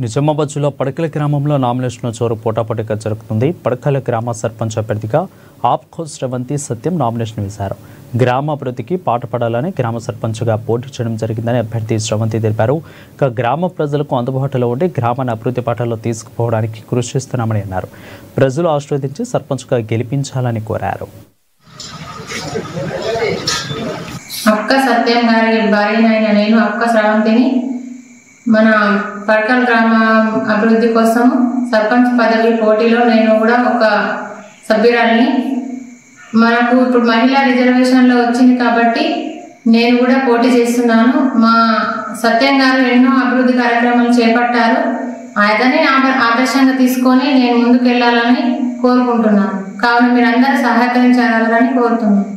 నిజామాబాద్ జిల్లా పడకల గ్రామంలో నామినేషన్ చోరు పోటాపోటీగా జరుగుతుంది. పడకల గ్రామ సర్పంచ్ అభ్యర్థిగా ఆప్కో శ్రవంతి సత్యం నామినేషన్ వేశారు. గ్రామ అభివృద్ధికి పాటుపడాలని గ్రామ సర్పంచ్గా పోటీ చేయడం జరిగిందని అభ్యర్థి శ్రవంతి తెలిపారు. ఇక గ్రామ ప్రజలకు అందుబాటులో ఉండి గ్రామాన్ని అభివృద్ధి పాటల్లో తీసుకుపోవడానికి కృషి చేస్తున్నామని అన్నారు. ప్రజలు ఆశీర్వదించి సర్పంచ్గా గెలిపించాలని కోరారు. అక్క సత్యం గారి భార్యనైన నేను అక్క శ్రవంతిని మన పడకల గ్రామ అభివృద్ధి కోసం సర్పంచ్ పదవి పోటీలో నేను కూడా ఒక సభ్యురాలిని. మనకు ఇప్పుడు మహిళా రిజర్వేషన్లో వచ్చింది కాబట్టి నేను కూడా పోటీ చేస్తున్నాను. మా సత్యం గారు ఎన్నో అభివృద్ధి కార్యక్రమాలు చేపట్టారు. అతనే ఆదర్శంగా తీసుకొని నేను ముందుకు వెళ్ళాలని కోరుకుంటున్నాను. కావున మీరందరూ సహకరించగలరని కోరుతున్నాను.